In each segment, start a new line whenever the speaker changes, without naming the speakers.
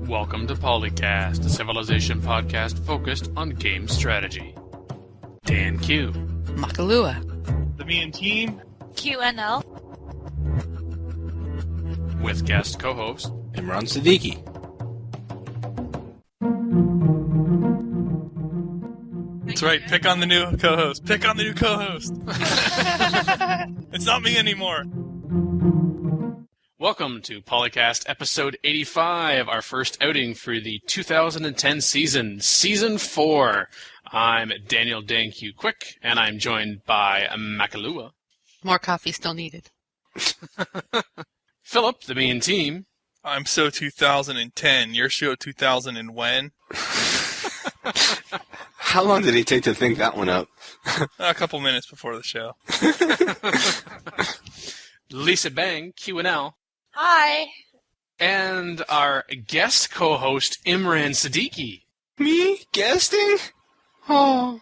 Welcome to PolyCast, a Civilization podcast focused on game strategy. DanQ,
Makahlua,
TheMeInTeam,
QNL,
with guest co-host
Imran Siddiqui.
That's right, pick on the new co-host. Pick on the new co-host. It's not me anymore.
Welcome to PolyCast episode 85, our first outing for the 2010 season, Season 4. I'm Daniel DanQ Quick, and I'm joined by Makahlua.
more coffee still needed.
Philip, TheMeInTeam.
I'm so 2010. Your show 2000 and when?
How long did he take to think that one up?
A couple minutes before the show.
Lisa Bang, QNL.
Hi.
And our guest co-host, Imran Siddiqui.
Me? Guesting? Oh.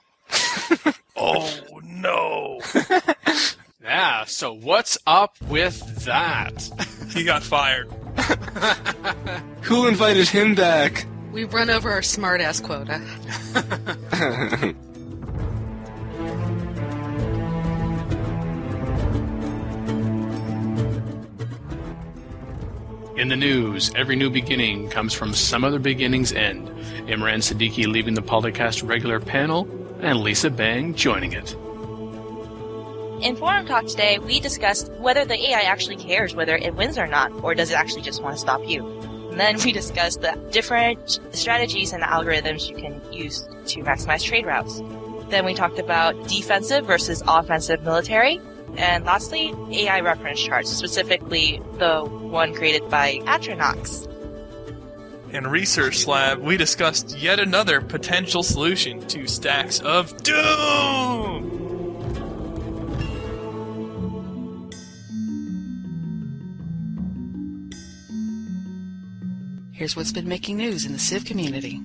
Oh, no.
Yeah, so what's up with that?
He got fired.
Who invited him back?
We've run over our smart-ass quota.
In the news, every new beginning comes from some other beginning's end. Imran Siddiqui leaving the PolyCast regular panel, and Lisa Bang joining it.
In Forum Talk today, we discussed whether the AI actually cares whether it wins or not, or does it actually just want to stop you. And then we discussed the different strategies and algorithms you can use to maximize trade routes. Then we talked about defensive versus offensive military. And lastly, AI reference charts, specifically the one created by Atronox.
In Research Lab, we discussed yet another potential solution to stacks of doom!
Here's what's been making news in the Civ community.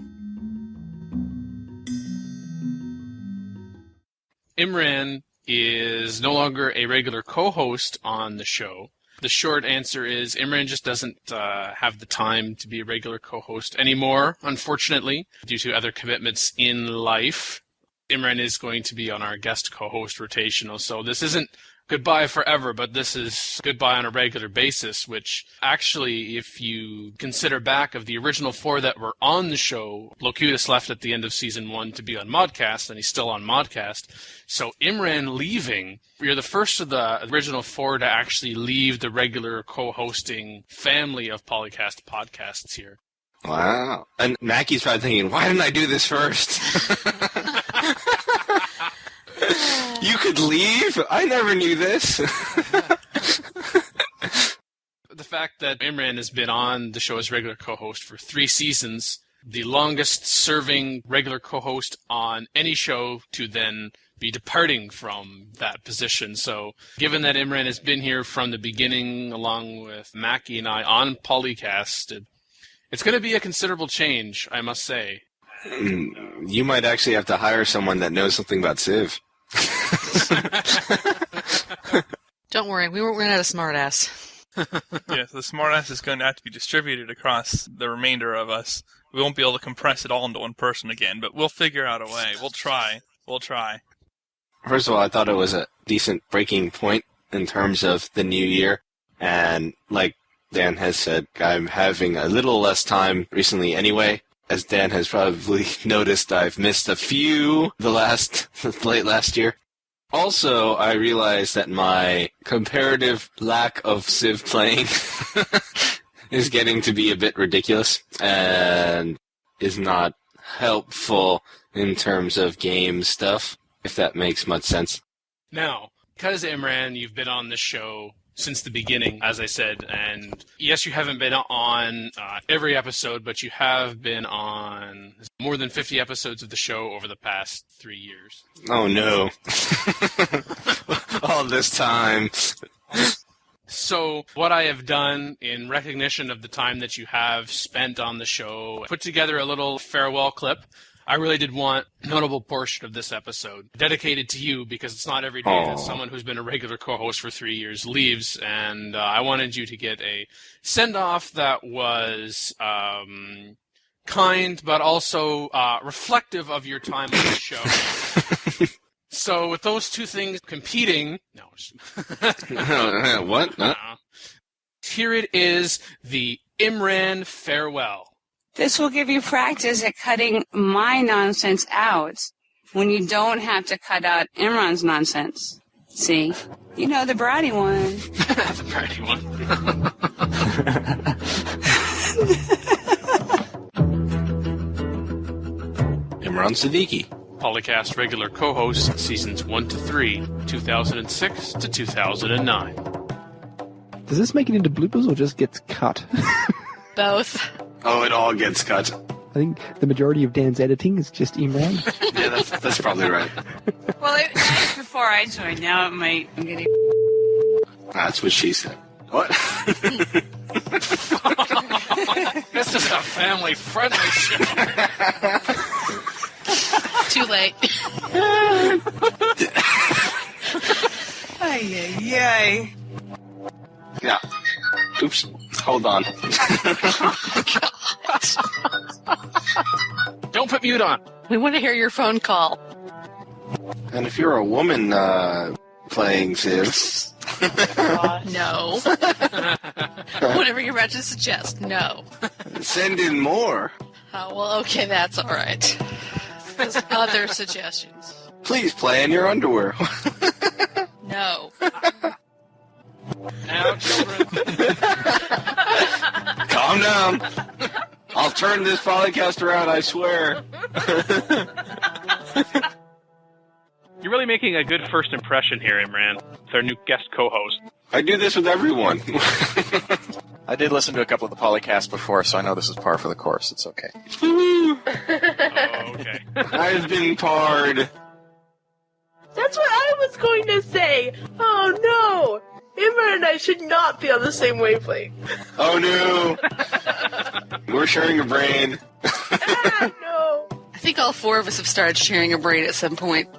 Imran is no longer a regular co-host on the show. The short answer is Imran just doesn't have the time to be a regular co-host anymore, unfortunately, due to other commitments in life. Imran is going to be on our guest co-host rotational, so this isn't goodbye forever, but this is goodbye on a regular basis, which actually, if you consider back of the original 4 that were on the show, Locutus left at the end of Season 1 to be on Modcast, and he's still on Modcast. So Imran leaving, you're the first of the original 4 to actually leave the regular co-hosting family of PolyCast podcasts here.
Wow. And Mackie's probably thinking, why didn't I do this first? You could leave? I never knew this.
The fact that Imran has been on the show as regular co-host for 3 seasons, the longest serving regular co-host on any show to then be departing from that position. So given that Imran has been here from the beginning along with Mackie and I on PolyCast, it's going to be a considerable change, I must say.
You might actually have to hire someone that knows something about Civ.
Don't worry, we won't run out of smart-ass.
Yes, the smartass is going to have to be distributed across the remainder of us. We won't be able to compress it all into one person again, but we'll figure out a way. We'll try.
First of all, I thought it was a decent breaking point in terms of the new year. And like Dan has said, I'm having a little less time recently anyway. As Dan has probably noticed, I've missed a few late last year. Also, I realized that my comparative lack of Civ playing is getting to be a bit ridiculous and is not helpful in terms of game stuff, if that makes much sense.
Now, because Imran, you've been on this show since the beginning, as I said, and yes, you haven't been on every episode, but you have been on more than 50 episodes of the show over the past 3 years.
Oh no. All this time.
So what I have done in recognition of the time that you have spent on the show, put together a little farewell clip I really did want a notable portion of this episode dedicated to you because it's not every day that someone who's been a regular co-host for 3 years leaves, and I wanted you to get a send-off that was kind but also reflective of your time on the show. So with those two things competing... No.
What? No.
Here it is, the Imran farewell.
This will give you practice at cutting my nonsense out when you don't have to cut out Imran's nonsense. See? You know, the bratty one.
The bratty one.
Imran Siddiqui.
PolyCast regular co-host, seasons 1 to 3, 2006 to 2009.
Does this make it into bloopers or just gets cut?
Both.
Oh, it all gets cut.
I think the majority of Dan's editing is just Imran.
Yeah, that's probably right.
Well, it was before I joined. Now it might I'm getting...
That's what she said. What?
This is a family-friendly show.
Too late.
Ay.
Yeah. Oops. Hold on.
Don't put mute on.
We want to hear your phone call.
And if you're a woman playing Civ...
No. Whatever you're about to suggest, no.
Send in more.
Oh, well, okay, that's all right. There's other suggestions.
Please play in your underwear.
No.
Now, children.
Calm down. I'll turn this podcast around, I swear.
You're really making a good first impression here, Imran. It's our new guest co-host.
I do this with everyone.
I did listen to a couple of the PolyCasts before, so I know this is par for the course. It's okay.
Oh, okay.
I've been parred.
That's what I was going to say. Oh no, Imran and I should not be on the same wavelength.
Oh no. We're sharing a brain.
No.
I think all four of us have started sharing a brain at some point.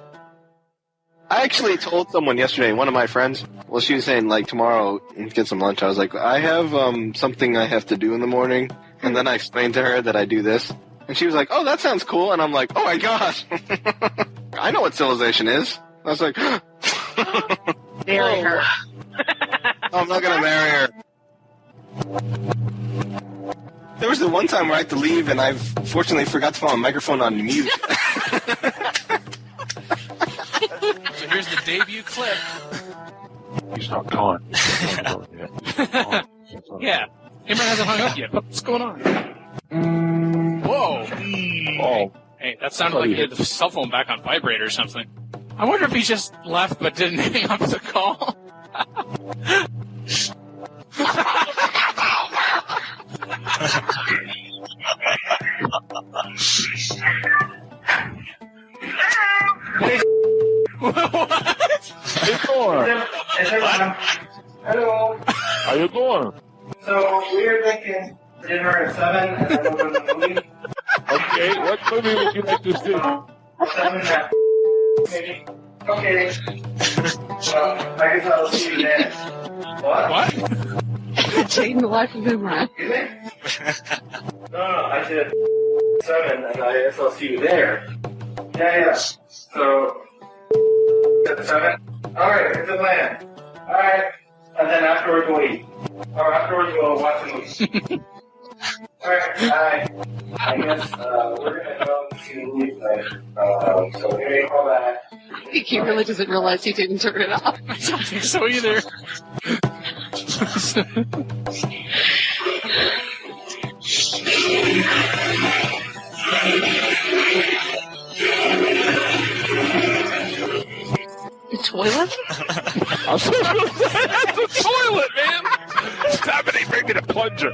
I actually told someone yesterday, one of my friends, well, she was saying, like, tomorrow, get some lunch. I was like, I have something I have to do in the morning. And then I explained to her that I do this. And she was like, oh, that sounds cool. And I'm like, oh, my gosh. I know what Civilization is. I was like,
Marry her.
Oh, I'm not going to marry her. There was the one time where I had to leave, and I fortunately forgot to put my microphone on mute.
So here's the debut clip.
He's not gone.
Yeah. Imran hasn't hung up yet. What's going on? Whoa.
Oh.
Hey, that sounded like he had the cell phone back on vibrate or something. I wonder if he just left but didn't hang up the call.
What? How you going?
Hello.
How you going?
So we're thinking dinner at 7 and then we're going to the movie.
Okay, what movie would you like to see?
7 maybe. Okay. I guess I'll see you then. What?
Changing the life of Imran.
Excuse me? No, I said 7 and I guess I'll see you there. Yeah. So, at 7? Alright, it's a plan. Alright. And then afterwards we'll eat. Or afterwards we'll watch the movie. Alright, I guess we're gonna go to the movie later. So give me a call back.
I think he really doesn't realize he didn't turn it off.
I don't think so either.
The toilet?
I'm so that's the toilet, man! Somebody bring me the plunger.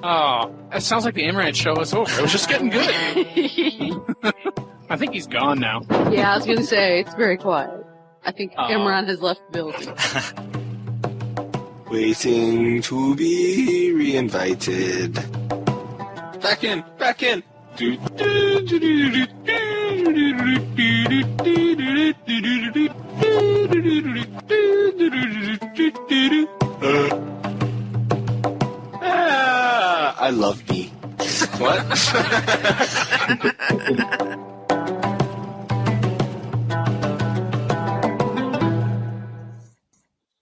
Oh, that sounds like the Imran show is over. It was just getting good. I think he's gone now.
Yeah, I was going to say, it's very quiet. I think Imran has left the building.
Waiting to be reinvited. Back in, back in. I love me. What?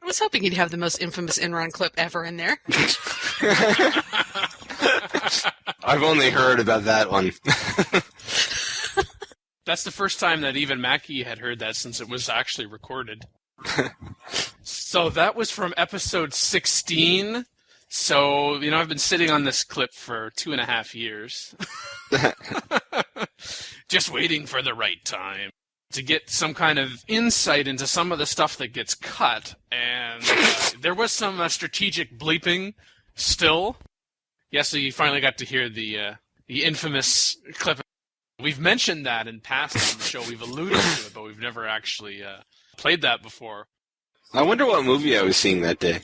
I was hoping you'd have the most infamous Imran clip ever in there.
I've only heard about that one.
That's the first time that even Mackie had heard that since it was actually recorded. So that was from episode 16. So, I've been sitting on this clip for 2.5 years. Just waiting for the right time to get some kind of insight into some of the stuff that gets cut. And there was some strategic bleeping still. Yeah, so you finally got to hear the infamous clip. We've mentioned that in past on the show. We've alluded to it, but we've never actually played that before.
I wonder what movie I was seeing that day.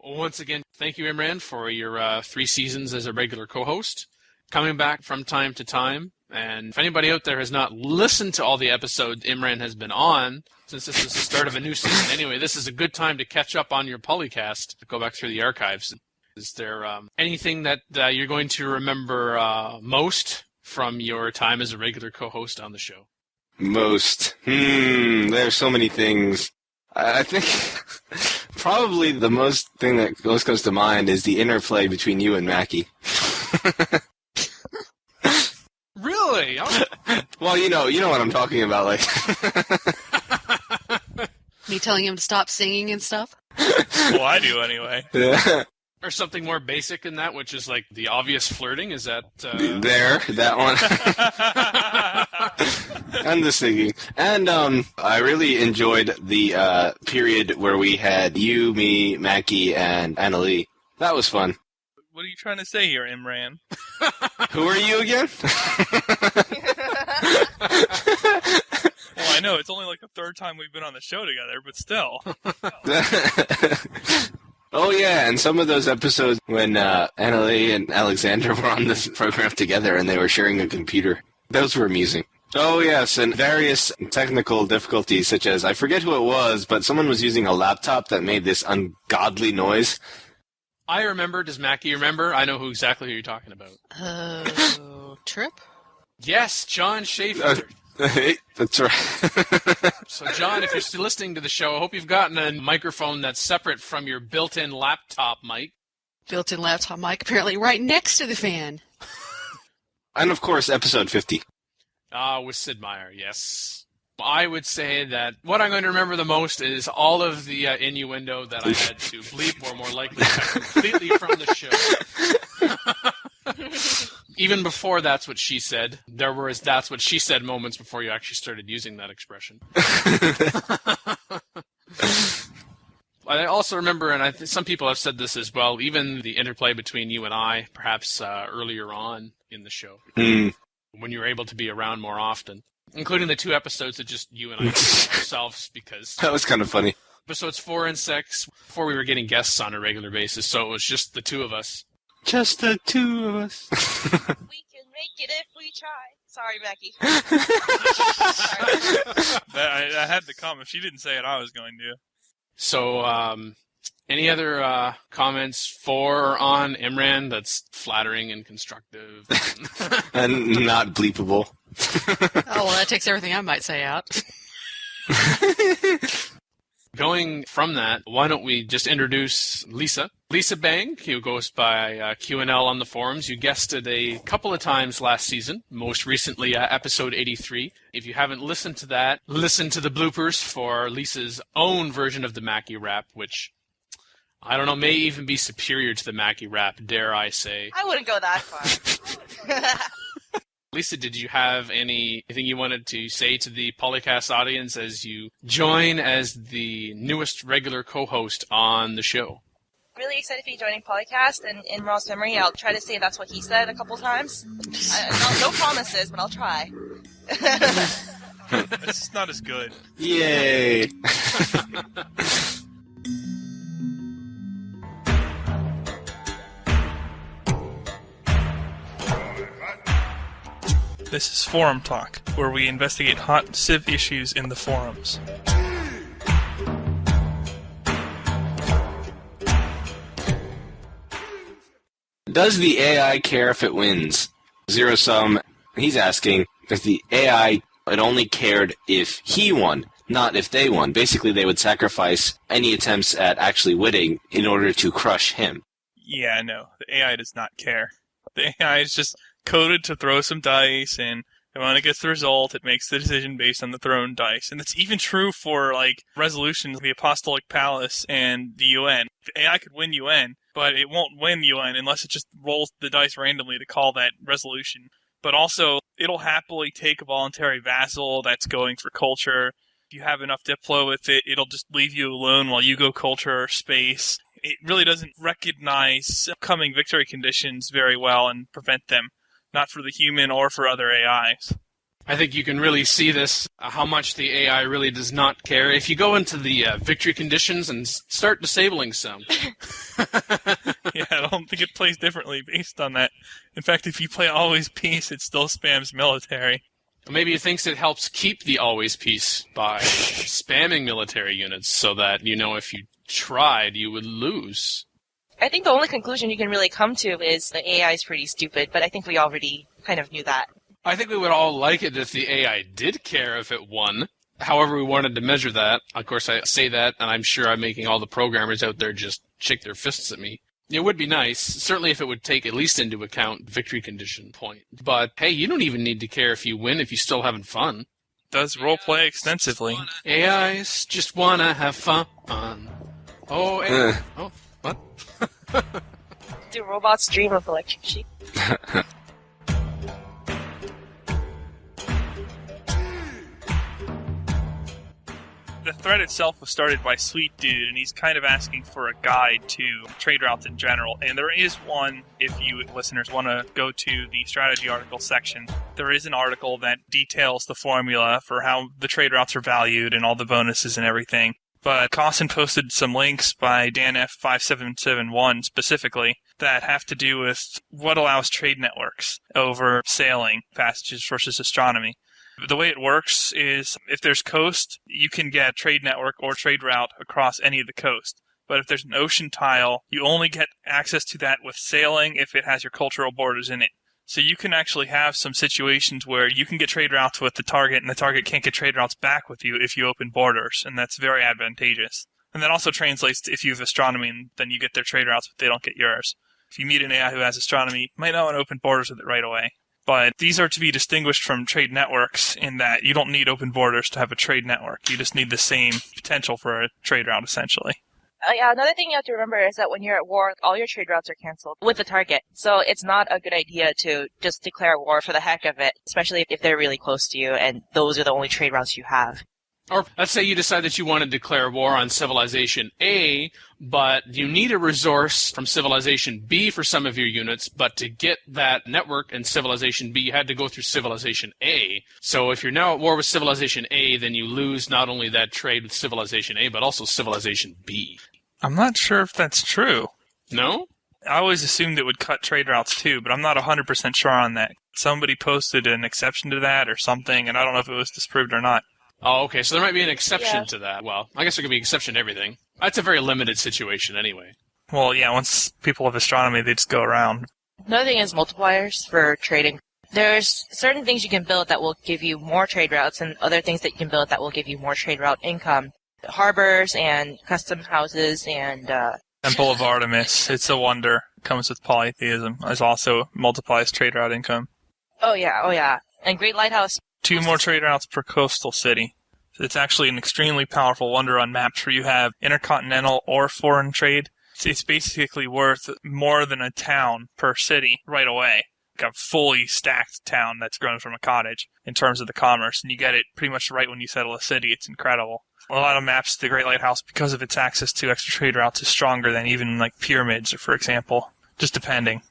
Once again, thank you, Imran, for your 3 seasons as a regular co-host. Coming back from time to time. And if anybody out there has not listened to all the episodes Imran has been on, since this is the start of a new season anyway, this is a good time to catch up on your PolyCast, go back through the archives. Is there anything that you're going to remember most from your time as a regular co-host on the show?
Most. There's so many things. I think probably the most thing that most comes to mind is the interplay between you and Mackie.
Really?
Well, you know what I'm talking about, like.
Me telling him to stop singing and stuff?
Well, I do anyway.
Yeah.
Or something more basic than that, which is like the obvious flirting. Is that
that one? And the singing. And I really enjoyed the period where we had you, me, Mackie, and Annalie. That was fun.
What are you trying to say here, Imran?
Who are you again?
Well, I know it's only like the 3rd time we've been on the show together, but still.
Oh, yeah, and some of those episodes when Annalie and Alexander were on this program together and they were sharing a computer. Those were amusing. Oh, yes, and various technical difficulties, such as, I forget who it was, but someone was using a laptop that made this ungodly noise.
I remember. Does Mackie remember? I know exactly who you're talking about.
Trip?
Yes, John Schaefer.
That's right.
So, John, if you're still listening to the show, I hope you've gotten a microphone that's separate from your built-in laptop mic.
Built-in laptop mic, apparently right next to the fan.
And, of course, episode 50.
With Sid Meier, yes. I would say that what I'm going to remember the most is all of the innuendo that I had to bleep, or more likely completely from the show. Even before That's What She Said, there were That's What She Said moments before you actually started using that expression. I also remember, and some people have said this as well, even the interplay between you and I, perhaps earlier on in the show, when you were able to be around more often. Including the 2 episodes that just you and I did ourselves, because
that was kind of funny.
Episodes 4 and 6, before we were getting guests on a regular basis, so it was just the 2 of us.
Just the 2 of us.
We can make it if we try. Sorry, Mackie.
I had the comment. If she didn't say it, I was going to.
So, any other comments for or on Imran that's flattering and constructive?
And not bleepable.
Oh, well, that takes everything I might say out.
Going from that, why don't we just introduce Lisa? Lisa Bang, who goes by Q&L on the forums. You guessed it a couple of times last season, most recently episode 83. If you haven't listened to that, listen to the bloopers for Lisa's own version of the Mackie rap, which, I don't know, may even be superior to the Mackie rap, dare I say.
I wouldn't go that far.
Lisa, did you have anything you wanted to say to the PolyCast audience as you join as the newest regular co-host on the show?
Really excited for you joining PolyCast, and in Ron's memory, I'll try to say That's What He Said a couple times. No promises, but I'll try.
It's just not as good.
Yay!
This is Forum Talk, where we investigate hot Civ issues in the forums.
Does the AI care if it wins? Zero Sum, he's asking, does the AI, it only cared if he won, not if they won. Basically, they would sacrifice any attempts at actually winning in order to crush him.
Yeah, no, the AI does not care. The AI is just coded to throw some dice, and when it gets the result, it makes the decision based on the thrown dice. And that's even true for, like, resolutions of the Apostolic Palace and the UN. The AI could win UN, but it won't win UN unless it just rolls the dice randomly to call that resolution. But also, it'll happily take a voluntary vassal that's going for culture. If you have enough Diplo with it, it'll just leave you alone while you go culture or space. It really doesn't recognize upcoming victory conditions very well and prevent them, not for the human or for other AIs.
I think you can really see this, how much the AI really does not care. If you go into the victory conditions and start disabling some.
Yeah, I don't think it plays differently based on that. In fact, if you play Always Peace, it still spams military.
Maybe it thinks it helps keep the Always Peace by spamming military units so that, if you tried, you would lose.
I think the only conclusion you can really come to is the AI is pretty stupid, but I think we already kind of knew that.
I think we would all like it if the AI did care if it won. However, we wanted to measure that. Of course, I say that, and I'm sure I'm making all the programmers out there just shake their fists at me. It would be nice, certainly if it would take at least into account victory condition point. But, hey, you don't even need to care if you win if you're still having fun.
It does roleplay extensively.
AIs just wanna have fun. Oh, AI. Oh, what?
Do robots dream of electric sheep?
The thread itself was started by Sweet Dude, and he's kind of asking for a guide to trade routes in general. And there is one, if you listeners want to go to the strategy article section, there is an article that details the formula for how the trade routes are valued and all the bonuses and everything. But Costin posted some links by DanF5771 specifically that have to do with what allows trade networks over sailing, passages versus astronomy. The way it works is if there's coast, you can get trade network or trade route across any of the coast. But if there's an ocean tile, you only get access to that with sailing if it has your cultural borders in it. So you can actually have some situations where you can get trade routes with the target, and the target can't get trade routes back with you if you open borders, and that's very advantageous. And that also translates to if you have astronomy, and then you get their trade routes, but they don't get yours. If you meet an AI who has astronomy, you might not want to open borders with it right away. But these are to be distinguished from trade networks in that you don't need open borders to have a trade network. You just need the same potential for a trade route, essentially.
Yeah, another thing you have to remember is that when you're at war, all your trade routes are canceled with the target. So it's not a good idea to just declare war for the heck of it, especially if they're really close to you and those are the only trade routes you have.
Or let's say you decide that you want to declare war on Civilization A, but you need a resource from Civilization B for some of your units, but to get that network in Civilization B, you had to go through Civilization A. So if you're now at war with Civilization A, then you lose not only that trade with Civilization A, but also Civilization B.
I'm not sure if that's true.
No?
I always assumed it would cut trade routes too, but I'm not 100% sure on that. Somebody posted an exception to that or something, and I don't know if it was disproved or not.
Oh, okay, so there might be an exception to that. Well, I guess there could be an exception to everything. That's a very limited situation anyway.
Well, yeah, once people have astronomy, they just go around.
Another thing is multipliers for trading. There's certain things you can build that will give you more trade routes and other things that you can build that will give you more trade route income. Harbors and custom houses and...
Temple of Artemis, it's a wonder. Comes with polytheism. It also multiplies trade route income.
Oh yeah. And Great Lighthouse...
2 more trade routes per coastal city. It's actually an extremely powerful wonder on maps where you have intercontinental or foreign trade. It's basically worth more than a town per city right away. Like a fully stacked town that's grown from a cottage in terms of the commerce. And you get it pretty much right when you settle a city. It's incredible. A lot of maps, the Great Lighthouse, because of its access to extra trade routes, is stronger than even like pyramids, for example. Just depending.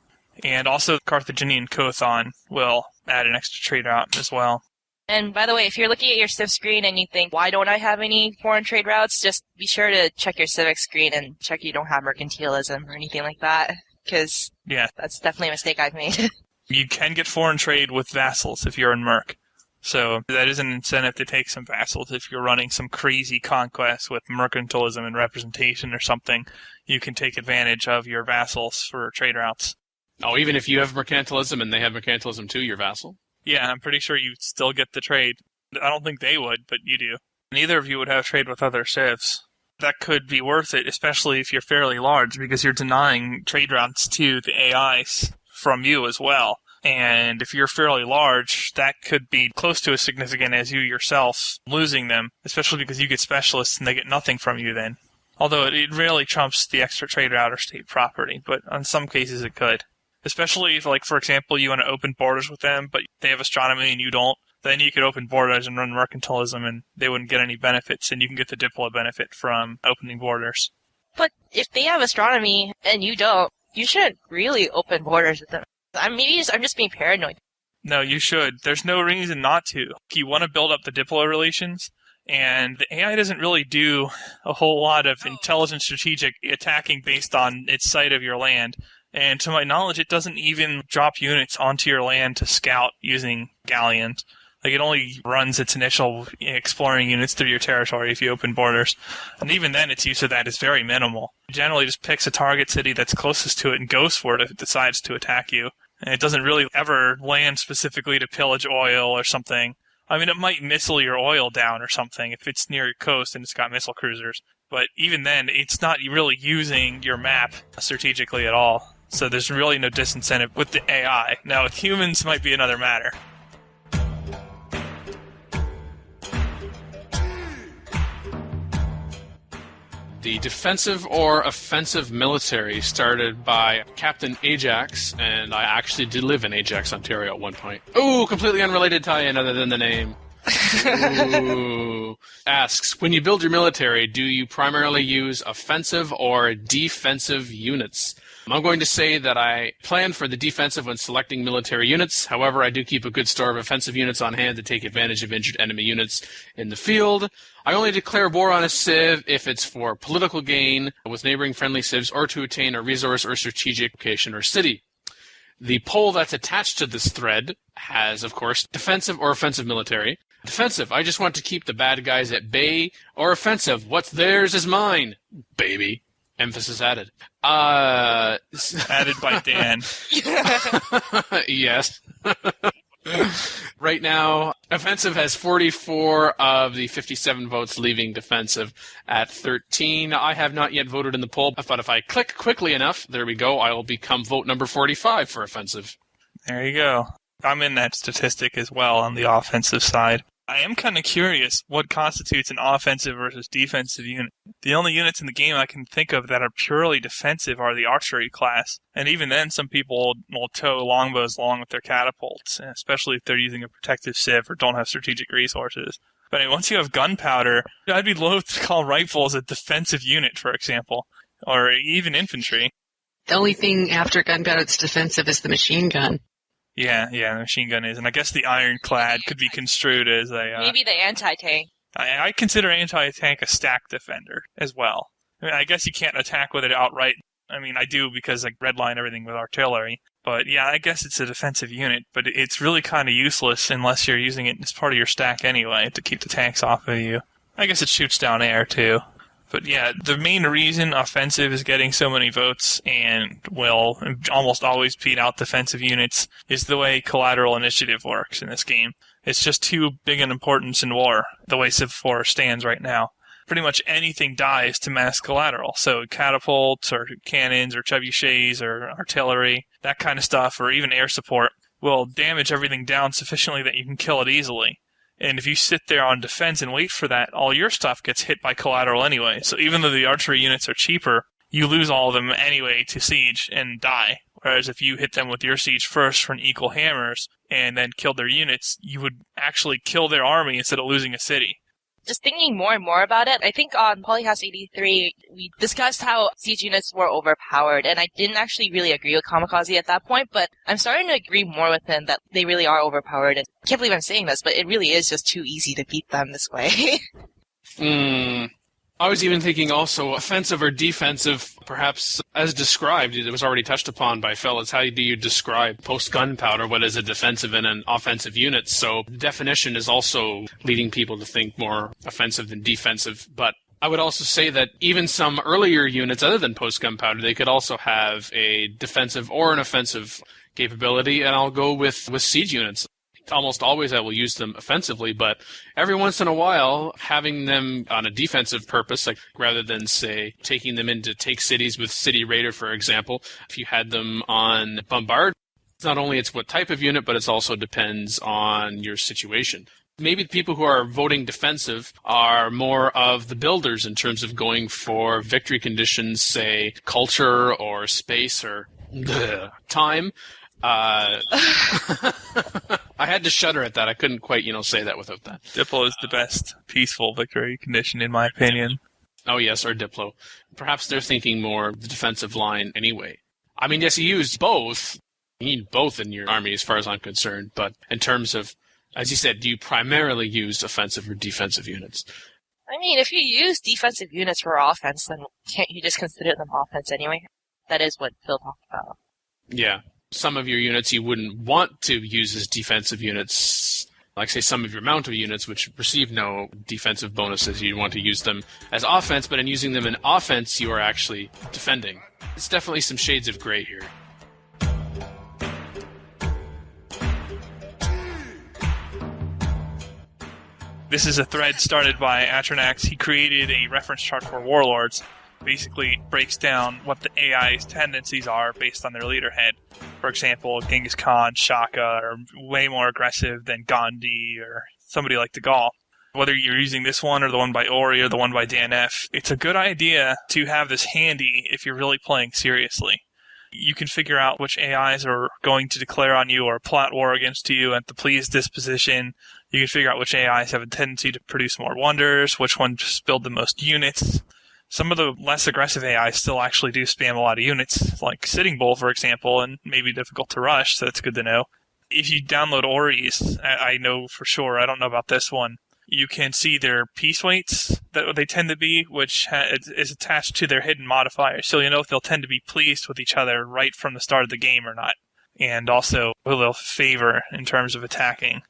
And also Carthaginian Kothon will add an extra trade route as well.
And by the way, if you're looking at your Civ screen and you think, why don't I have any foreign trade routes, just be sure to check your Civic screen and check you don't have mercantilism or anything like that, because that's definitely a mistake I've made.
You can get foreign trade with vassals if you're in Merc. So that is an incentive to take some vassals. If you're running some crazy conquest with mercantilism and representation or something, you can take advantage of your vassals for trade routes.
Oh, even if you have mercantilism and they have mercantilism too, your vassal?
Yeah, I'm pretty sure you still get the trade. I don't think they would, but you do. Neither of you would have trade with other civs. That could be worth it, especially if you're fairly large, because you're denying trade routes to the AIs from you as well. And if you're fairly large, that could be close to as significant as you yourself losing them, especially because you get specialists and they get nothing from you then. Although it rarely trumps the extra trade route or state property, but in some cases it could. Especially if, like, for example, you want to open borders with them, but they have astronomy and you don't, then you could open borders and run mercantilism and they wouldn't get any benefits, and you can get the Diplo benefit from opening borders.
But if they have astronomy and you don't, you shouldn't really open borders with them. I'm just being paranoid.
No, you should. There's no reason not to. You want to build up the Diplo relations, and the AI doesn't really do a whole lot of intelligent strategic attacking based on its sight of your land. And to my knowledge, it doesn't even drop units onto your land to scout using galleons. Like, it only runs its initial exploring units through your territory if you open borders. And even then, its use of that is very minimal. It generally just picks a target city that's closest to it and goes for it if it decides to attack you. And it doesn't really ever land specifically to pillage oil or something. I mean, it might missile your oil down or something if it's near your coast and it's got missile cruisers. But even then, it's not really using your map strategically at all. So there's really no disincentive with the AI. Now, with humans might be another matter.
The defensive or offensive military started by Captain Ajax, and I actually did live in Ajax, Ontario at one point. Ooh, completely unrelated tie-in other than the name. Ooh. Asks, when you build your military, do you primarily use offensive or defensive units? I'm going to say that I plan for the defensive when selecting military units. However, I do keep a good store of offensive units on hand to take advantage of injured enemy units in the field. I only declare war on a civ if it's for political gain with neighboring friendly civs or to attain a resource or strategic location or city. The poll that's attached to this thread has, of course, defensive or offensive military. Defensive, I just want to keep the bad guys at bay. Or offensive, what's theirs is mine, baby. Emphasis added.
Added by Dan.
Yes. Right now, offensive has 44 of the 57 votes, leaving defensive at 13. I have not yet voted in the poll, but if I click quickly enough, there we go, I will become vote number 45 for offensive.
There you go. I'm in that statistic as well on the offensive side. I am kind of curious what constitutes an offensive versus defensive unit. The only units in the game I can think of that are purely defensive are the archery class. And even then, some people will tow longbows along with their catapults, especially if they're using a protective civ or don't have strategic resources. But anyway, once you have gunpowder, I'd be loath to call rifles a defensive unit, for example, or even infantry.
The only thing after gunpowder that's defensive is the machine gun.
Yeah, the machine gun is. And I guess the ironclad could be construed as a...
Maybe the anti-tank.
I consider anti-tank a stack defender as well. I mean, I guess you can't attack with it outright. I mean, I do because I redline everything with artillery. But yeah, I guess it's a defensive unit, but it's really kind of useless unless you're using it as part of your stack anyway to keep the tanks off of you. I guess it shoots down air too. But yeah, the main reason offensive is getting so many votes and will almost always beat out defensive units is the way collateral initiative works in this game. It's just too big an importance in war, the way Civ 4 stands right now. Pretty much anything dies to mass collateral. So catapults or cannons or trebuchets or artillery, that kind of stuff, or even air support, will damage everything down sufficiently that you can kill it easily. And if you sit there on defense and wait for that, all your stuff gets hit by collateral anyway. So even though the archery units are cheaper, you lose all of them anyway to siege and die. Whereas if you hit them with your siege first for an equal hammers and then killed their units, you would actually kill their army instead of losing a city.
Just thinking more and more about it, I think on PolyCast 83, we discussed how siege units were overpowered, and I didn't actually really agree with Kamikaze at that point, but I'm starting to agree more with him that they really are overpowered. And I can't believe I'm saying this, but it really is just too easy to beat them this way.
I was even thinking also offensive or defensive, perhaps as described. It was already touched upon by fellas. How do you describe post-gunpowder? What is a defensive and an offensive unit? So the definition is also leading people to think more offensive than defensive. But I would also say that even some earlier units other than post-gunpowder, they could also have a defensive or an offensive capability. And I'll go with siege units. Almost always I will use them offensively, but every once in a while, having them on a defensive purpose, like rather than, say, taking them in to take cities with City Raider, for example, if you had them on Bombard, not only it's what type of unit, but it also depends on your situation. Maybe the people who are voting defensive are more of the builders in terms of going for victory conditions, say, culture or space or time. I had to shudder at that. I couldn't quite, say that without that.
Diplo is the best peaceful victory condition, in my opinion.
Oh, yes, or Diplo. Perhaps they're thinking more the defensive line anyway. I mean, yes, you use both. You need both in your army as far as I'm concerned. But in terms of, as you said, do you primarily use offensive or defensive units?
I mean, if you use defensive units for offense, then can't you just consider them offense anyway? That is what Phil talked about.
Yeah. Some of your units you wouldn't want to use as defensive units, like, say, some of your mounted units, which receive no defensive bonuses. You want to use them as offense, but in using them in offense, you are actually defending. It's definitely some shades of gray here.
This is a thread started by Atronax. He created a reference chart for warlords. Basically breaks down what the AI's tendencies are based on their leader head. For example, Genghis Khan, Shaka are way more aggressive than Gandhi or somebody like de Gaulle. Whether you're using this one or the one by Ori or the one by DanF, it's a good idea to have this handy if you're really playing seriously. You can figure out which AIs are going to declare on you or plot war against you at the pleased disposition. You can figure out which AIs have a tendency to produce more wonders, which ones just build the most units. Some of the less aggressive AIs still actually do spam a lot of units, like Sitting Bull, for example, and maybe difficult to rush, so that's good to know. If you download Ori's, I know for sure, I don't know about this one, you can see their peace weights that they tend to be, which is attached to their hidden modifier, so you know if they'll tend to be pleased with each other right from the start of the game or not, and also who they'll favor in terms of attacking.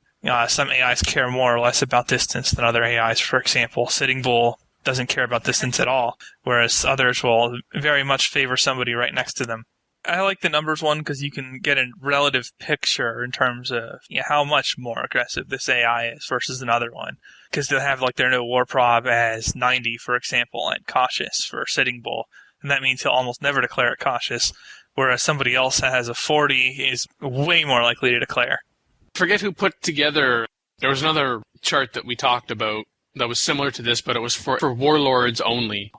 Some AIs care more or less about distance than other AIs. For example, Sitting Bull doesn't care about distance at all, whereas others will very much favor somebody right next to them. I like the numbers one because you can get a relative picture in terms of how much more aggressive this AI is versus another one. Because they'll have their no war prob as 90, for example, and cautious for Sitting Bull. And that means he'll almost never declare it cautious, whereas somebody else that has a 40 is way more likely to declare.
Forget who put together, there was another chart that we talked about that was similar to this, but it was for warlords only.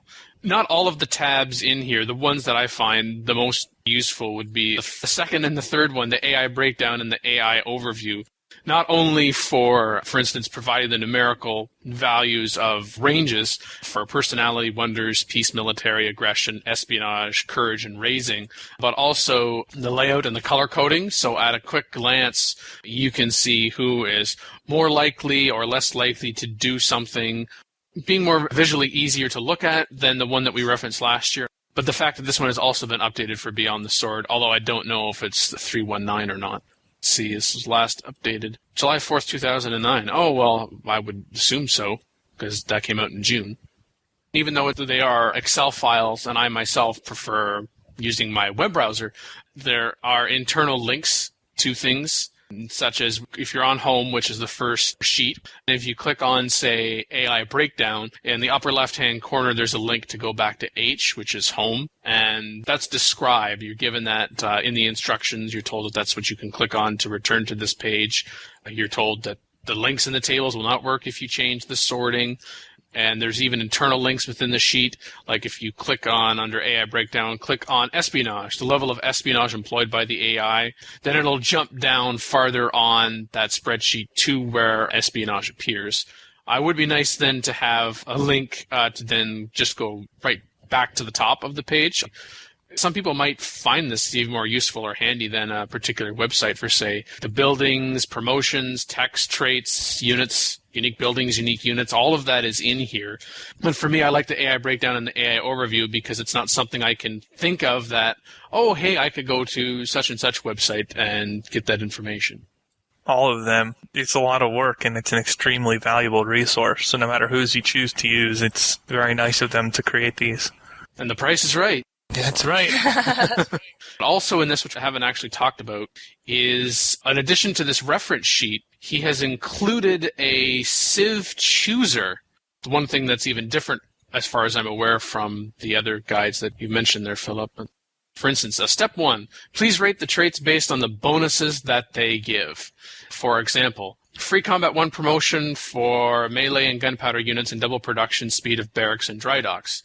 Not all of the tabs in here, the ones that I find the most useful would be the second and the third one, the AI breakdown and the AI overview. Not only for instance, providing the numerical values of ranges for personality, wonders, peace, military, aggression, espionage, courage, and raising, but also the layout and the color coding. So at a quick glance, you can see who is more likely or less likely to do something, being more visually easier to look at than the one that we referenced last year. But the fact that this one has also been updated for Beyond the Sword, although I don't know if it's 319 or not. Let's see, this was last updated July 4th, 2009. Oh, well, I would assume so, because that came out in June. Even though they are Excel files, and I myself prefer using my web browser, there are internal links to things, such as if you're on Home, which is the first sheet, and if you click on, say, AI Breakdown, in the upper left-hand corner there's a link to go back to H, which is Home, and that's described. You're given that in the instructions. You're told that that's what you can click on to return to this page. You're told that the links in the tables will not work if you change the sorting. And there's even internal links within the sheet, like if you click on, under AI Breakdown, click on espionage, the level of espionage employed by the AI, then it'll jump down farther on that spreadsheet to where espionage appears. I would be nice then to have a link to then just go right back to the top of the page. Some people might find this even more useful or handy than a particular website for, say, the buildings, promotions, text, traits, units, unique buildings, unique units. All of that is in here. But for me, I like the AI breakdown and the AI overview because it's not something I can think of that, oh, hey, I could go to such and such website and get that information.
All of them. It's a lot of work, and it's an extremely valuable resource. So no matter whose you choose to use, it's very nice of them to create these.
And the price is right.
That's right.
Also in this, which I haven't actually talked about, is in addition to this reference sheet, he has included a Civ chooser. The one thing that's even different, as far as I'm aware, from the other guides that you mentioned there, Philip. For instance, step 1, please rate the traits based on the bonuses that they give. For example, free combat 1 promotion for melee and gunpowder units and double production speed of barracks and dry docks.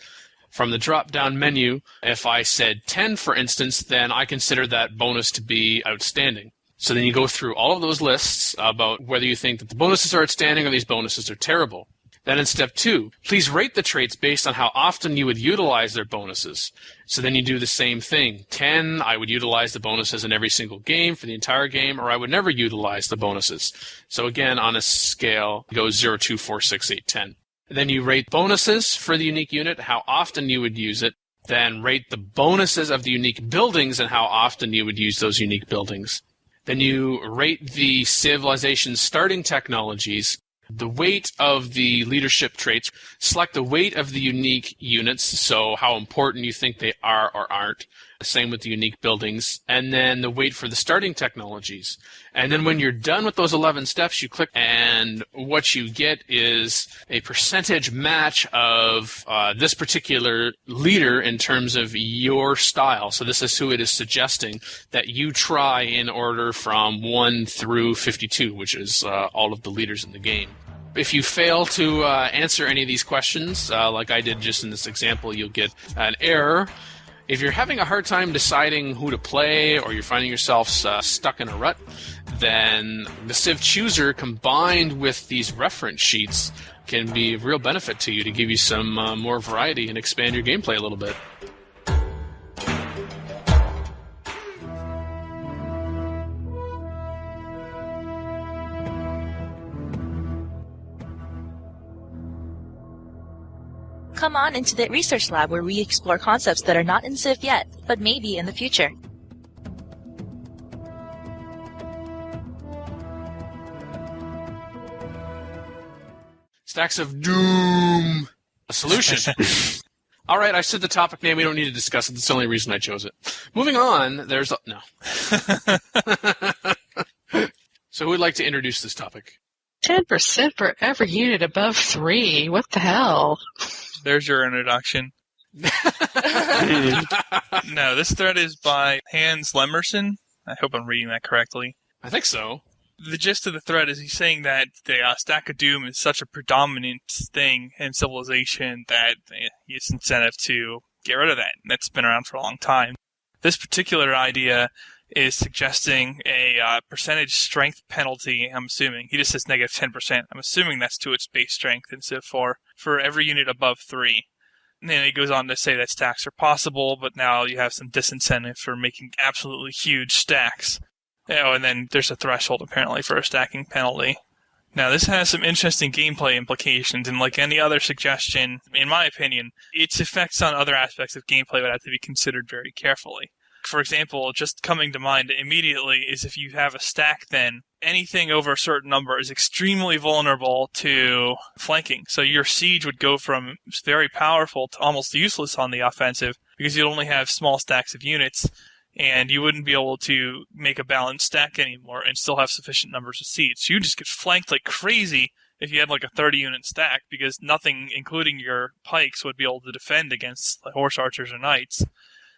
From the drop-down menu, if I said 10, for instance, then I consider that bonus to be outstanding. So then you go through all of those lists about whether you think that the bonuses are outstanding or these bonuses are terrible. Then in step 2, please rate the traits based on how often you would utilize their bonuses. So then you do the same thing. 10, I would utilize the bonuses in every single game for the entire game, or I would never utilize the bonuses. So again, on a scale, it goes 0, 2, 4, 6, 8, 10. Then you rate bonuses for the unique unit, how often you would use it. Then rate the bonuses of the unique buildings and how often you would use those unique buildings. Then you rate the civilization starting technologies, the weight of the leadership traits, select the weight of the unique units, so how important you think they are or aren't. Same with the unique buildings. And then the weight for the starting technologies. And then when you're done with those 11 steps, you click, and what you get is a percentage match of this particular leader in terms of your style. So this is who it is suggesting that you try in order from 1 through 52, which is all of the leaders in the game. If you fail to answer any of these questions, like I did just in this example, you'll get an error. If you're having a hard time deciding who to play or you're finding yourself stuck in a rut, then the Civ Chooser combined with these reference sheets can be of real benefit to you to give you some more variety and expand your gameplay a little bit.
Come on into the research lab where we explore concepts that are not in Civ yet, but maybe in the future.
Stacks of Doom. A solution. All right, I said the topic name. We don't need to discuss it. That's the only reason I chose it. Moving on, there's... No. So who would like to introduce this topic?
10% for every unit above 3. What the hell?
There's your introduction. No, this thread is by Hans Lemerson. I hope I'm reading that correctly.
I think so.
The gist of the thread is he's saying that the Stack of Doom is such a predominant thing in Civilization that it's incentive to get rid of that. That's been around for a long time. This particular idea is suggesting a percentage strength penalty, I'm assuming. He just says negative 10%. I'm assuming that's to its base strength in Civ 4 for every unit above 3. And then he goes on to say that stacks are possible, but now you have some disincentive for making absolutely huge stacks. Oh, and then there's a threshold, apparently, for a stacking penalty. Now, this has some interesting gameplay implications, and like any other suggestion, in my opinion, its effects on other aspects of gameplay would have to be considered very carefully. For example, just coming to mind immediately is if you have a stack, then anything over a certain number is extremely vulnerable to flanking. So your siege would go from very powerful to almost useless on the offensive because you'd only have small stacks of units, and you wouldn't be able to make a balanced stack anymore and still have sufficient numbers of siege. So you just get flanked like crazy if you had like a 30-unit stack because nothing, including your pikes, would be able to defend against like horse archers or knights.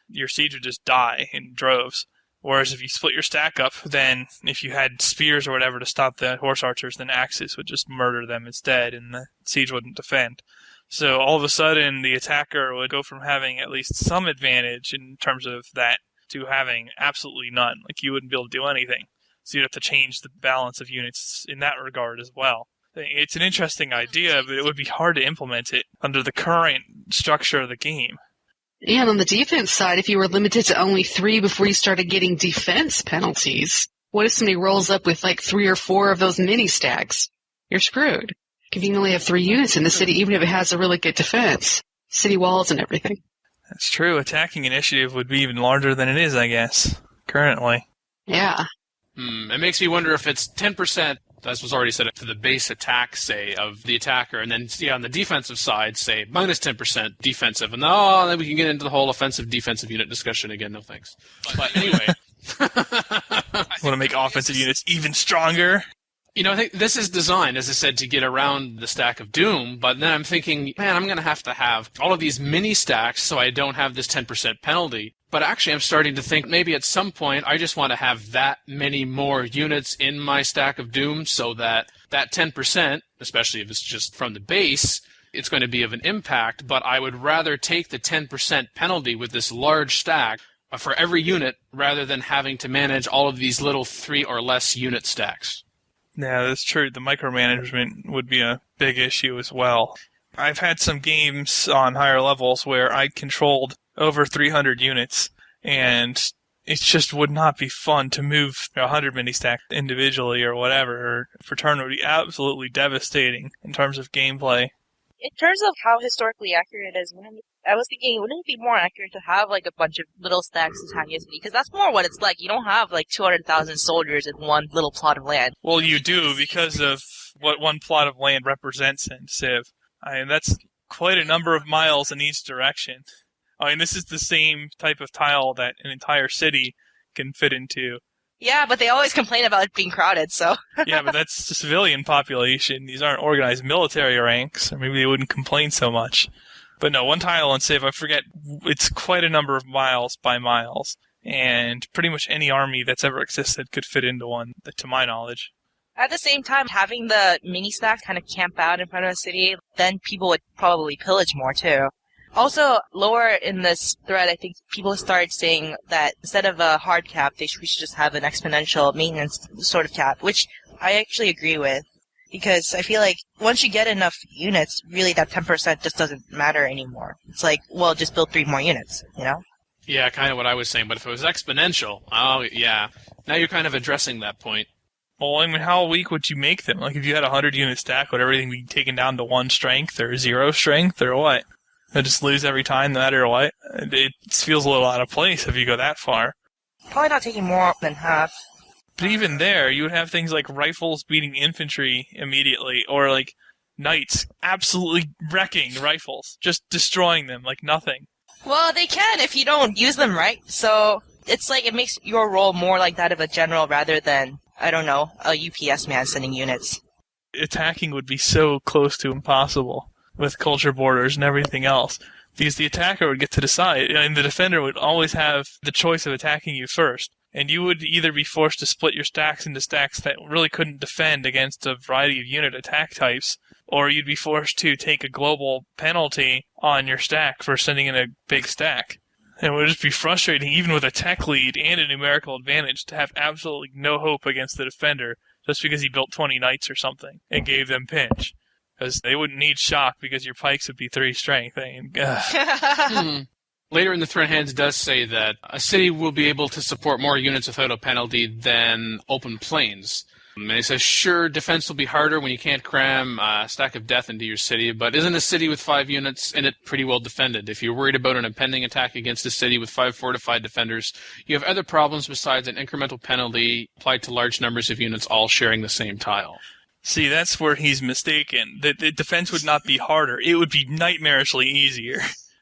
Your siege would just die in droves. Whereas if you split your stack up, then if you had spears or whatever to stop the horse archers, then axes would just murder them instead, and the siege wouldn't defend. So all of a sudden, the attacker would go from having at least some advantage in terms of that to having absolutely none. Like, you wouldn't be able to do anything. So you'd have to change the balance of units in that regard as well. It's an interesting idea, but it would be hard to implement it under the current structure of the game.
And on the defense side, if you were limited to only 3 before you started getting defense penalties, what if somebody rolls up with like 3 or 4 of those mini stacks? You're screwed. If you only have 3 units in the city, even if it has a really good defense, city walls and everything.
That's true. Attacking initiative would be even larger than it is, I guess, currently.
Yeah.
It makes me wonder if it's 10%, as was already said, to the base attack, say, of the attacker, and then on the defensive side, say, minus 10% defensive, and then we can get into the whole offensive-defensive unit discussion again, no thanks. But anyway.
Want to make offensive units even stronger?
I think this is designed, as I said, to get around the stack of doom, but then I'm thinking, man, I'm going to have all of these mini stacks so I don't have this 10% penalty. But actually, I'm starting to think maybe at some point I just want to have that many more units in my stack of doom so that 10%, especially if it's just from the base, it's going to be of an impact, but I would rather take the 10% penalty with this large stack for every unit rather than having to manage all of these little 3 or less unit stacks.
Yeah, that's true. The micromanagement would be a big issue as well. I've had some games on higher levels where I controlled over 300 units, and it just would not be fun to move 100 mini-stacks individually or whatever. For turn would be absolutely devastating in terms of gameplay.
In terms of how historically accurate it is, I was thinking, wouldn't it be more accurate to have like a bunch of little stacks attacking a city? Because that's more what it's like. You don't have like 200,000 soldiers in one little plot of land.
Well, you do because of what one plot of land represents in Civ. That's quite a number of miles in each direction. This is the same type of tile that an entire city can fit into.
Yeah, but they always complain about it being crowded, so...
Yeah, but that's the civilian population. These aren't organized military ranks, or maybe they wouldn't complain so much. But no, one tile on Civ, I forget, it's quite a number of miles by miles, and pretty much any army that's ever existed could fit into one, to my knowledge.
At the same time, having the mini-stack kind of camp out in front of a city, then people would probably pillage more, too. Also, lower in this thread, I think people started saying that instead of a hard cap, we should just have an exponential maintenance sort of cap, which I actually agree with. Because I feel like once you get enough units, really that 10% just doesn't matter anymore. It's like, well, just build 3 more units,
Yeah, kind of what I was saying, but if it was exponential, yeah. Now you're kind of addressing that point.
Well, how weak would you make them? Like, if you had a 100-unit stack, would everything be taken down to 1 strength or 0 strength or what? They'll just lose every time, no matter what? It feels a little out of place if you go that far.
Probably not taking more than half.
But even there, you would have things like rifles beating infantry immediately, or like knights absolutely wrecking rifles, just destroying them like nothing.
Well, they can if you don't use them right. So it's like it makes your role more like that of a general rather than, I don't know, a UPS man sending units.
Attacking would be so close to impossible with culture borders and everything else, because the attacker would get to decide, and the defender would always have the choice of attacking you first. And you would either be forced to split your stacks into stacks that really couldn't defend against a variety of unit attack types, or you'd be forced to take a global penalty on your stack for sending in a big stack. And it would just be frustrating, even with a tech lead and a numerical advantage, to have absolutely no hope against the defender just because he built 20 knights or something and gave them pinch. Because they wouldn't need shock because your pikes would be 3 strength.
Later in the thread, Hands does say that a city will be able to support more units without a penalty than open plains. And he says, sure, defense will be harder when you can't cram a stack of death into your city, but isn't a city with 5 units in it pretty well defended? If you're worried about an impending attack against a city with 5 fortified defenders, you have other problems besides an incremental penalty applied to large numbers of units all sharing the same tile.
See, that's where he's mistaken. The defense would not be harder. It would be nightmarishly easier.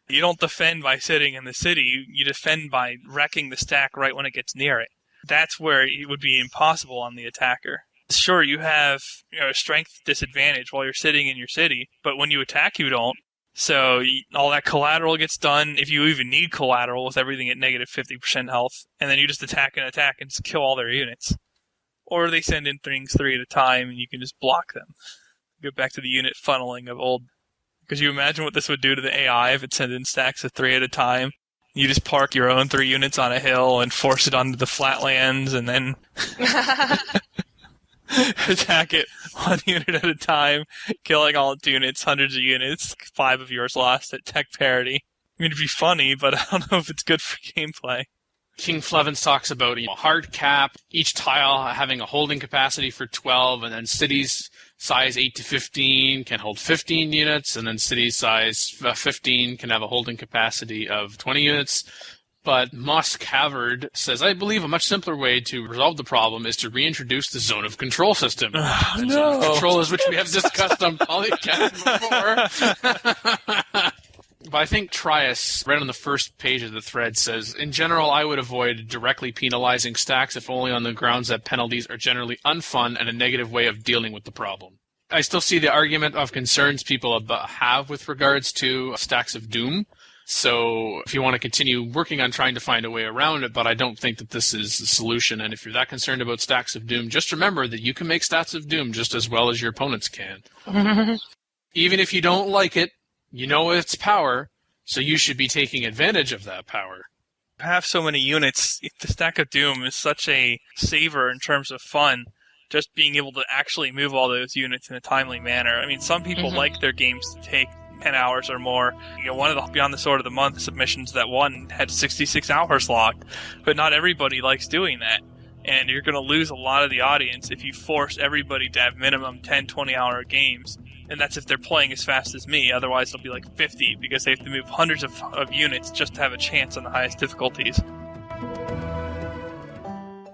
You don't defend by sitting in the city. You defend by wrecking the stack right when it gets near it. That's where it would be impossible on the attacker. Sure, you have a strength disadvantage while you're sitting in your city, but when you attack, you don't. So all that collateral gets done, if you even need collateral with everything at negative 50% health, and then you just attack and just kill all their units. Or they send in things 3 at a time, and you can just block them. Go back to the unit funneling of old. Could you imagine what this would do to the AI if it sent in stacks of 3 at a time? You just park your own 3 units on a hill and force it onto the flatlands, and then... attack it 1 unit at a time, killing all its units, hundreds of units, 5 of yours lost at tech parity. I mean, it'd be funny, but I don't know if it's good for gameplay.
King Flevens talks about a hard cap, each tile having a holding capacity for 12, and then cities size 8 to 15 can hold 15 units, and then cities size 15 can have a holding capacity of 20 units. But Moss Cavard says, I believe a much simpler way to resolve the problem is to reintroduce the zone of control system. The zone of control is which we have discussed on PolyCast before. But I think Trias, right on the first page of the thread, says, in general, I would avoid directly penalizing stacks if only on the grounds that penalties are generally unfun and a negative way of dealing with the problem. I still see the argument of concerns people have with regards to stacks of doom. So if you want to continue working on trying to find a way around it, but I don't think that this is the solution. And if you're that concerned about stacks of doom, just remember that you can make stats of doom just as well as your opponents can. Even if you don't like it, you know its power, so you should be taking advantage of that power.
Have so many units, the Stack of Doom is such a saver in terms of fun, just being able to actually move all those units in a timely manner. I mean, some people like their games to take 10 hours or more. You know, one of the Beyond the Sword of the Month submissions that won had 66 hours locked, but not everybody likes doing that. And you're going to lose a lot of the audience if you force everybody to have minimum 10, 20-hour games. And that's if they're playing as fast as me. Otherwise, it'll be like 50 because they have to move hundreds of units just to have a chance on the highest difficulties.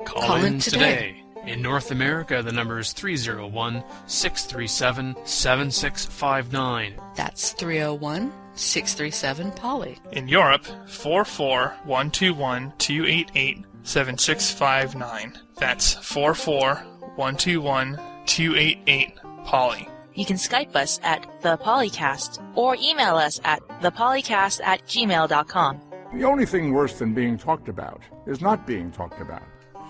Call in today. In North America, the number is 301-637-7659.
That's 301-637-POLY.
In Europe, 44121-288-7659. That's 44121-288-POLY.
You can Skype us at the PolyCast or email us at thepolycast@gmail.com.
The only thing worse than being talked about is not being talked about.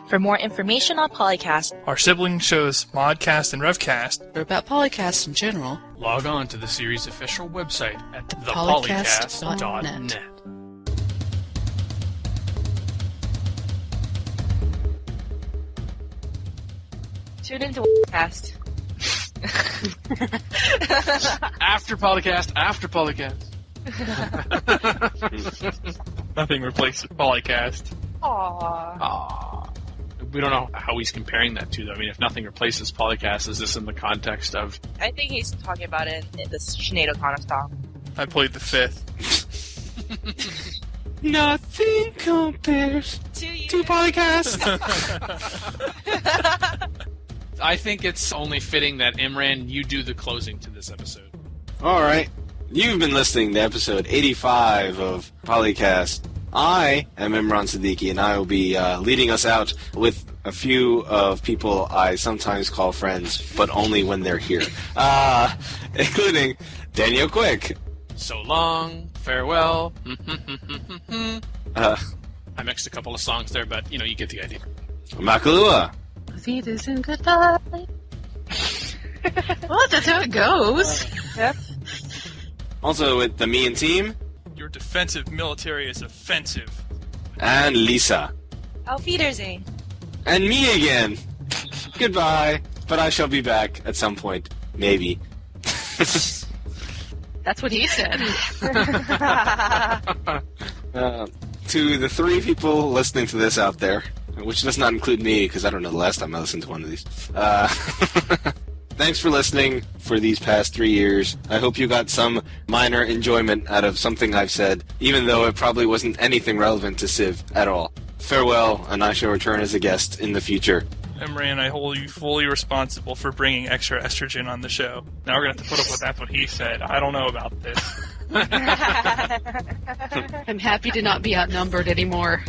For more information on PolyCast,
our sibling shows Modcast and Revcast,
or about PolyCast in general,
log on to the series' official website at thepolycast.net.
Tune into Cast.
After PolyCast.
Nothing replaces PolyCast.
Aww.
We don't know how he's comparing that to, though. I mean, if nothing replaces PolyCast, is this in the context of...
I think he's talking about it in the Sinead O'Connor style.
I played the 5th.
Nothing compares to PolyCast.
I think it's only fitting that, Imran, you do the closing to this episode.
All right. You've been listening to episode 85 of PolyCast. I am Imran Siddiqui, and I will be leading us out with a few of people I sometimes call friends, but only when they're here, including Daniel Quick.
So long, farewell.
I
mixed a couple of songs there, but, you get the idea.
Makahlua.
Vidas and goodbye. Well, that's how it goes.
Yep.
Also with TheMeInTeam.
Your defensive military is offensive.
And Lisa.
Auf Wiedersehen.
And me again. Goodbye. But I shall be back at some point. Maybe.
That's what he said.
To the 3 people listening to this out there, which does not include me, because I don't know the last time I listened to one of these. Thanks for listening for these past 3 years. I hope you got some minor enjoyment out of something I've said, even though it probably wasn't anything relevant to Civ at all. Farewell, and I shall return as a guest in the future.
Imran, I hold you fully responsible for bringing extra estrogen on the show. Now we're going to have to put up with that's what he said. I don't know about this.
I'm happy to not be outnumbered anymore.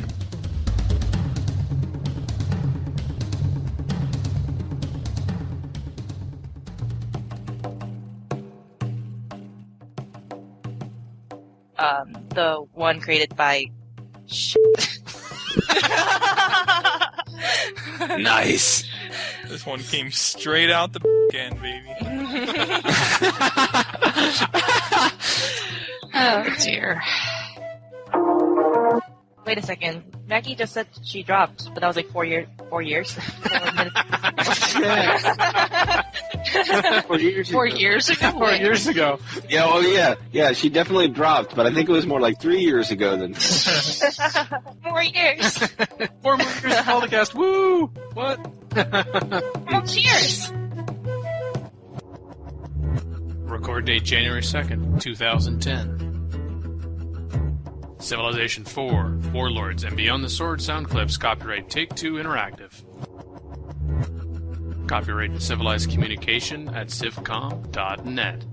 The one created by...
Nice.
This one came straight out the end, baby.
Oh, dear.
Wait a second. Maggie just said she dropped, but that was like 4 years. 4 years. 4 minutes.
4 years ago.
4 years ago.
4 years ago.
Yeah, oh yeah. Yeah, she definitely dropped, but I think it was more like 3 years ago than...
4 years.
4 more years of PolyCast. Woo! What?
Well, cheers.
Record date January 2nd, 2010. Civilization IV, Warlords, and Beyond the Sword sound clips. Copyright Take-Two Interactive. Copyright Civilized Communication at civcom.net.